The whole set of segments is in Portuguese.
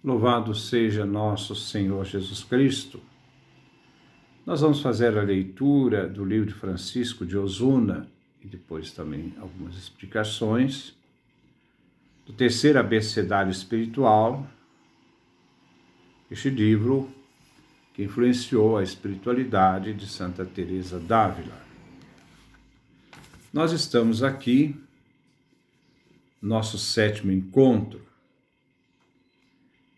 Louvado seja nosso Senhor Jesus Cristo. Nós vamos fazer a leitura do livro de Francisco de Osuna e depois também algumas explicações do terceiro abecedário espiritual, este livro que influenciou a espiritualidade de Santa Teresa d'Ávila. Nós estamos aqui, nosso sétimo encontro.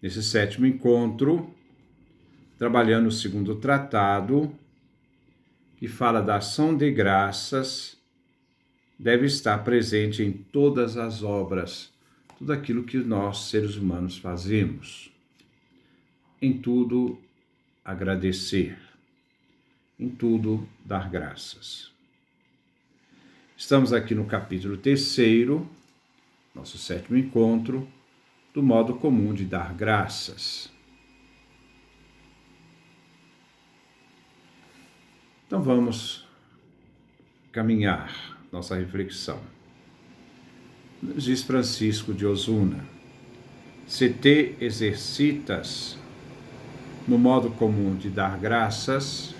Nesse sétimo encontro, trabalhando o segundo tratado, que fala da ação de graças, deve estar presente em todas as obras, tudo aquilo que nós, seres humanos, fazemos. Em tudo, agradecer. Em tudo, dar graças. Estamos aqui no capítulo 3º, nosso sétimo encontro, do modo comum de dar graças. Então vamos caminhar nossa reflexão. Diz Francisco de Osuna: se te exercitas no modo comum de dar graças,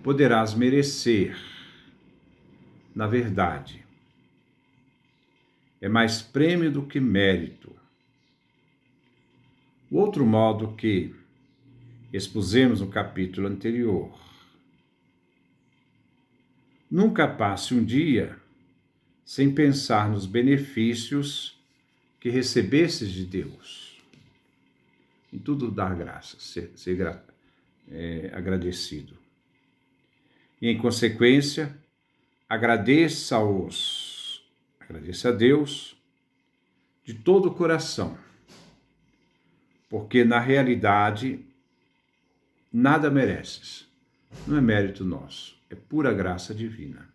poderás merecer, na verdade. É mais prêmio do que mérito. O outro modo que expusemos no capítulo anterior. Nunca passe um dia sem pensar nos benefícios que recebesses de Deus. Em tudo dar graças, ser agradecido. E, em consequência, agradeça a Deus de todo o coração, porque na realidade nada mereces, não é mérito nosso, é pura graça divina.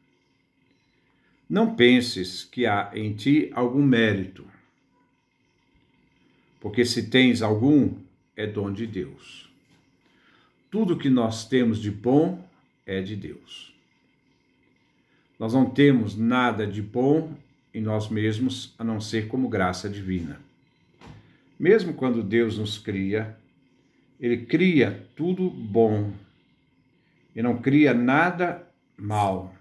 Não penses que há em ti algum mérito, porque se tens algum, é dom de Deus. Tudo que nós temos de bom é de Deus. Nós não temos nada de bom em nós mesmos, a não ser como graça divina. Mesmo quando Deus nos cria, Ele cria tudo bom e não cria nada mal.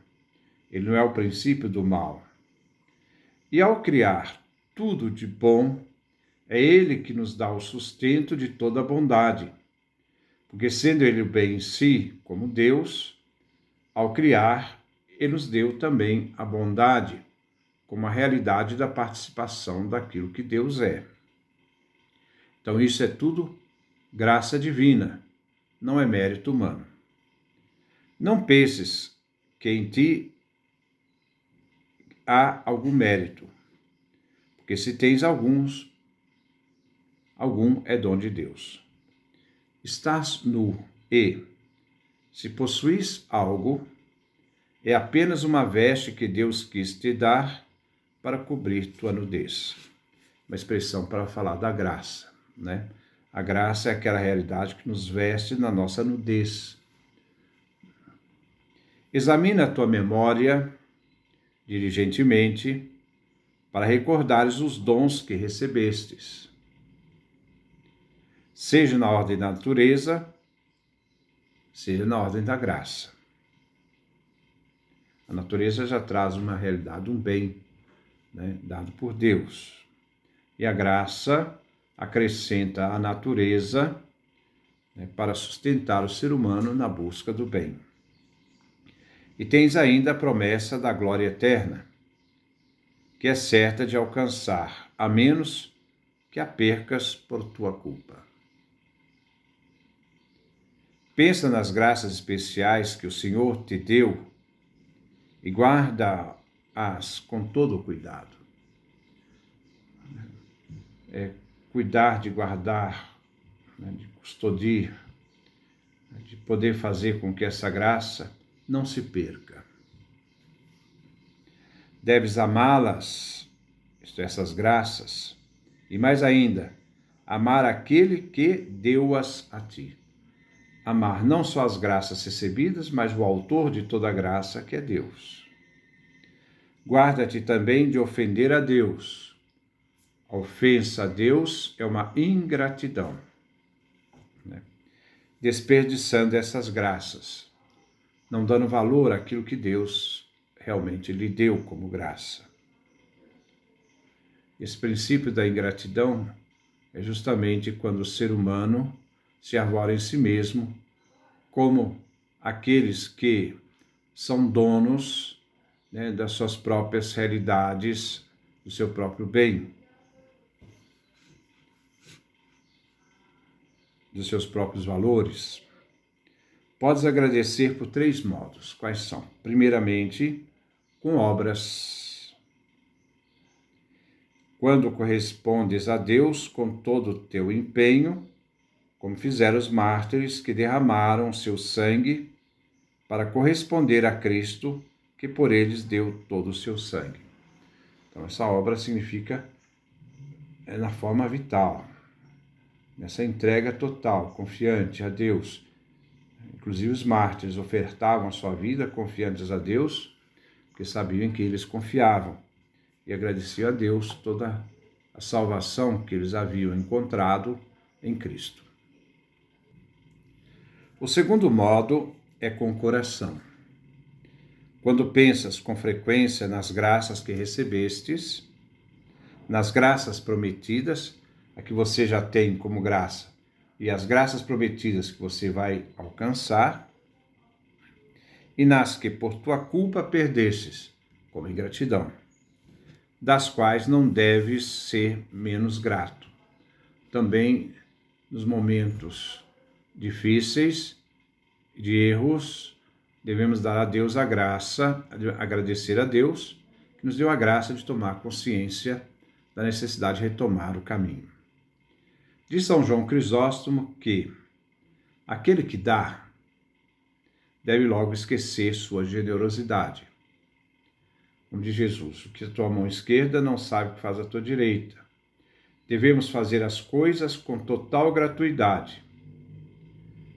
Ele não é o princípio do mal. E ao criar tudo de bom, é Ele que nos dá o sustento de toda a bondade, porque sendo Ele o bem em si, como Deus, ao criar, Ele nos deu também a bondade, como a realidade da participação daquilo que Deus é. Então isso é tudo graça divina, não é mérito humano. Não penses que em ti há algum mérito, porque se tens algum é dom de Deus. Estás nu e, se possuis algo, é apenas uma veste que Deus quis te dar para cobrir tua nudez. Uma expressão para falar da graça, né? A graça é aquela realidade que nos veste na nossa nudez. Examina a tua memória diligentemente para recordares os dons que recebestes, seja na ordem da natureza, seja na ordem da graça. A natureza já traz uma realidade, um bem, né, dado por Deus. E a graça acrescenta a natureza, né, para sustentar o ser humano na busca do bem. E tens ainda a promessa da glória eterna, que é certa de alcançar, a menos que a percas por tua culpa. Pensa nas graças especiais que o Senhor te deu e guarda-as com todo o cuidado. Cuidar de guardar, né, de custodiar, de poder fazer com que essa graça não se perca. Deves amá-las, essas graças, e mais ainda, amar aquele que deu-as a ti. Amar não só as graças recebidas, mas o autor de toda a graça, que é Deus. Guarda-te também de ofender a Deus, A ofensa a Deus é uma ingratidão, né? Desperdiçando essas graças, não dando valor àquilo que Deus realmente lhe deu como graça. Esse princípio da ingratidão é justamente quando o ser humano se arvora em si mesmo como aqueles que são donos, né, das suas próprias realidades, do seu próprio bem, dos seus próprios valores. Podes agradecer por 3 modos. Quais são? Primeiramente, com obras. Quando correspondes a Deus com todo o teu empenho, como fizeram os mártires que derramaram seu sangue para corresponder a Cristo, que por eles deu todo o seu sangue. Então, essa obra significa na forma vital, nessa entrega total, confiante a Deus. Inclusive os mártires ofertavam a sua vida confiantes a Deus, porque sabiam que eles confiavam e agradeciam a Deus toda a salvação que eles haviam encontrado em Cristo. O segundo modo é com o coração. Quando pensas com frequência nas graças que recebestes, nas graças prometidas, a que você já tem como graça, e as graças prometidas que você vai alcançar, e nas que por tua culpa perdestes, como ingratidão, das quais não deves ser menos grato. Também nos momentos difíceis, de erros, devemos dar a Deus a graça, agradecer a Deus, que nos deu a graça de tomar consciência da necessidade de retomar o caminho. Diz São João Crisóstomo que aquele que dá deve logo esquecer sua generosidade. Como diz Jesus, o que a tua mão esquerda não sabe o que faz a tua direita. Devemos fazer as coisas com total gratuidade.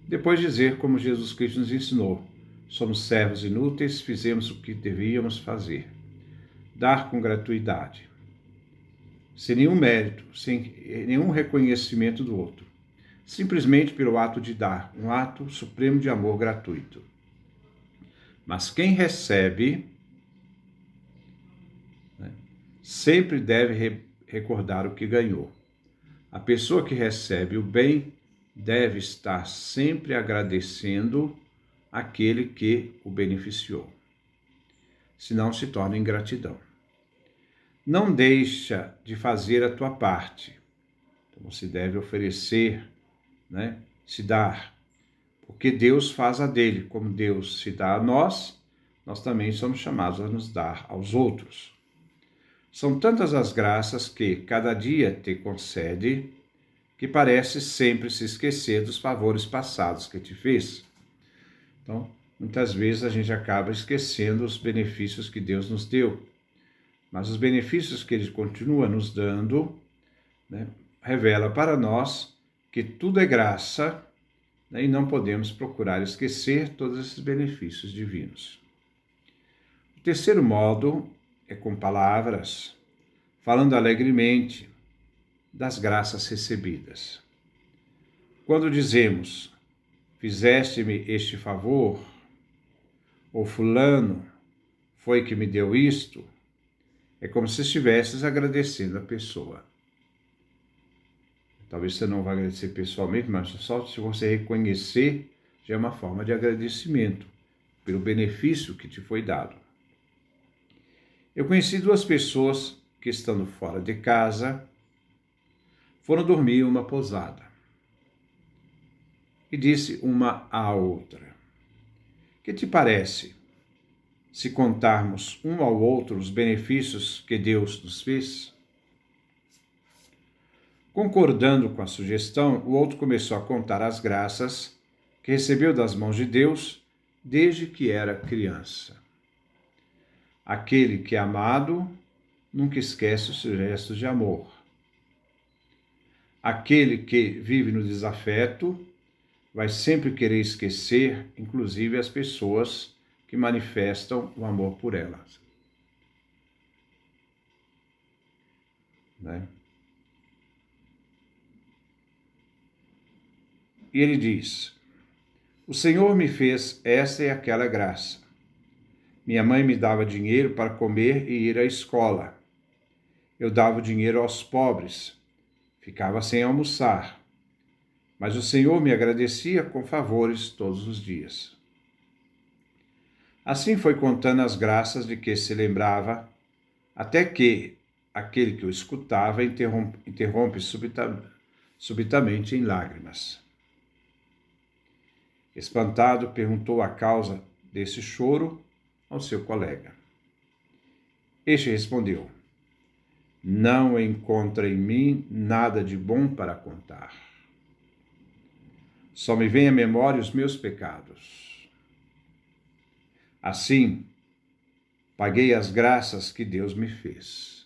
Depois dizer como Jesus Cristo nos ensinou, somos servos inúteis, fizemos o que devíamos fazer. Dar com gratuidade, sem nenhum mérito, sem nenhum reconhecimento do outro, simplesmente pelo ato de dar, um ato supremo de amor gratuito. Mas quem recebe, sempre deve recordar o que ganhou. A pessoa que recebe o bem deve estar sempre agradecendo aquele que o beneficiou, senão se torna ingratidão. Não deixa de fazer a tua parte. Então você deve oferecer, se dar, porque Deus faz a dele. Como Deus se dá a nós, nós também somos chamados a nos dar aos outros. São tantas as graças que cada dia te concede, que parece sempre se esquecer dos favores passados que te fez. Então, muitas vezes a gente acaba esquecendo os benefícios que Deus nos deu. Mas os benefícios que Ele continua nos dando, revela para nós que tudo é graça, e não podemos procurar esquecer todos esses benefícios divinos. O terceiro modo é com palavras, falando alegremente das graças recebidas. Quando dizemos, fizeste-me este favor, ou fulano foi que me deu isto, é como se estivesses agradecendo a pessoa. Talvez você não vá agradecer pessoalmente, mas só se você reconhecer, já é uma forma de agradecimento pelo benefício que te foi dado. Eu conheci 2 pessoas que, estando fora de casa, foram dormir em uma pousada. E disse uma à outra, que te parece se contarmos um ao outro os benefícios que Deus nos fez? Concordando com a sugestão, o outro começou a contar as graças que recebeu das mãos de Deus desde que era criança. Aquele que é amado nunca esquece os seus gestos de amor. Aquele que vive no desafeto vai sempre querer esquecer, inclusive as pessoas que manifestam o amor por elas. E ele diz: o Senhor me fez essa e aquela graça. Minha mãe me dava dinheiro para comer e ir à escola. Eu dava o dinheiro aos pobres. Ficava sem almoçar. Mas o Senhor me agradecia com favores todos os dias. Assim foi contando as graças de que se lembrava, até que aquele que o escutava interrompe subitamente em lágrimas. Espantado, perguntou a causa desse choro ao seu colega. Este respondeu: não encontra em mim nada de bom para contar. Só me vêm à memória os meus pecados. Assim, paguei as graças que Deus me fez.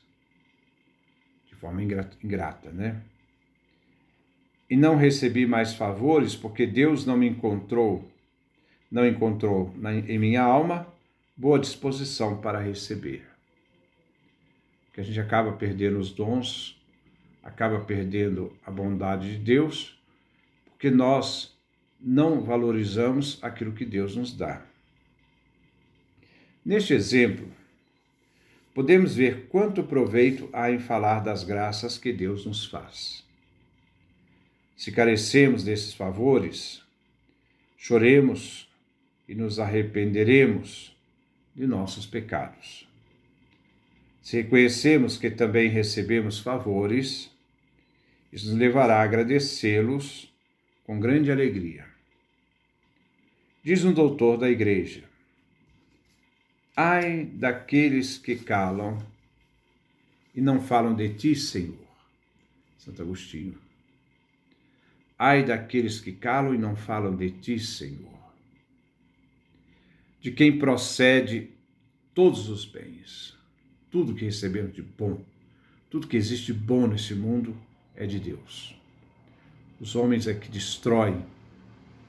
De forma ingrata, né? E não recebi mais favores porque Deus não encontrou em minha alma boa disposição para receber. Que a gente acaba perdendo os dons, acaba perdendo a bondade de Deus, porque nós não valorizamos aquilo que Deus nos dá. Neste exemplo, podemos ver quanto proveito há em falar das graças que Deus nos faz. Se carecemos desses favores, choremos e nos arrependeremos de nossos pecados. Se reconhecemos que também recebemos favores, isso nos levará a agradecê-los com grande alegria. Diz um doutor da igreja: ai daqueles que calam e não falam de ti, Senhor. Santo Agostinho. Ai daqueles que calam e não falam de ti, Senhor. De quem procede todos os bens, tudo que recebemos de bom, tudo que existe de bom nesse mundo é de Deus. Os homens é que destroem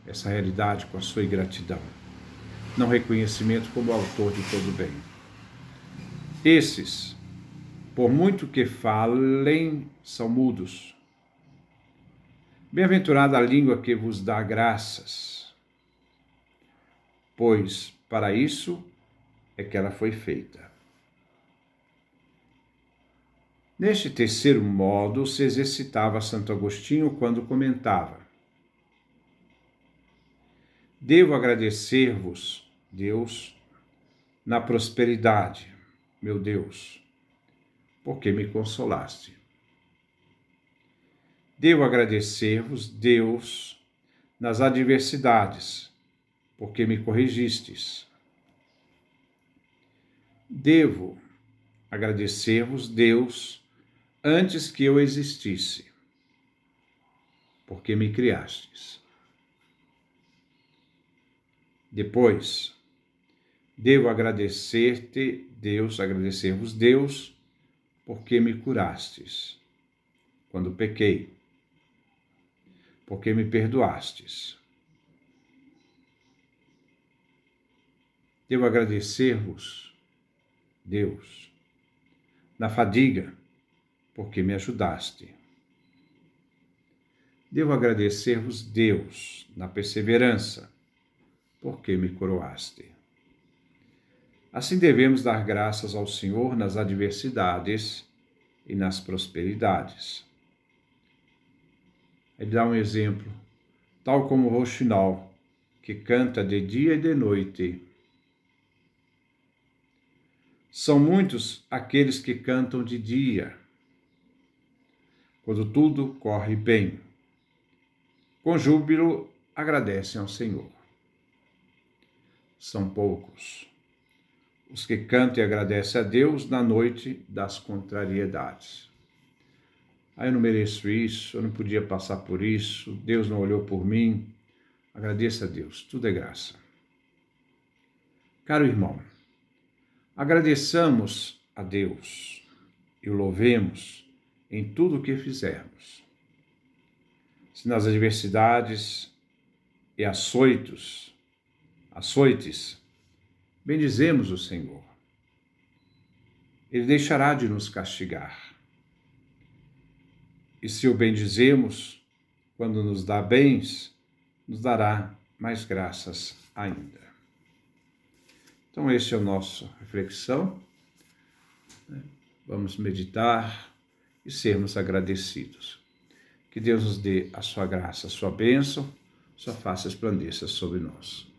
essa realidade com a sua ingratidão, não reconhecimento como autor de todo bem. Esses, por muito que falem, são mudos. Bem-aventurada a língua que vos dá graças, pois para isso é que ela foi feita. Neste terceiro modo se exercitava Santo Agostinho quando comentava: devo agradecer-vos, Deus, na prosperidade, meu Deus, porque me consolaste. Devo agradecer-vos, Deus, nas adversidades, porque me corrigistes. Devo agradecer-vos, Deus, antes que eu existisse, porque me criastes. Depois, devo agradecer-vos, Deus, porque me curastes, quando pequei, porque me perdoastes. Devo agradecer-vos, Deus, na fadiga, porque me ajudaste. Devo agradecer-vos, Deus, na perseverança, porque me coroaste. Assim devemos dar graças ao Senhor nas adversidades e nas prosperidades. Ele dá um exemplo, tal como o roxinol, que canta de dia e de noite. São muitos aqueles que cantam de dia, quando tudo corre bem. Com júbilo agradecem ao Senhor. São poucos os que cantam e agradecem a Deus na noite das contrariedades. Eu não mereço isso, eu não podia passar por isso, Deus não olhou por mim. Agradeça a Deus, tudo é graça. Caro irmão, agradeçamos a Deus e o louvemos em tudo o que fizermos. Se nas adversidades e açoites, bendizemos o Senhor. Ele deixará de nos castigar. E se o bendizemos, quando nos dá bens, nos dará mais graças ainda. Então, esse é o nosso reflexão. Vamos meditar e sermos agradecidos. Que Deus nos dê a sua graça, a sua bênção, sua face resplandeça sobre nós.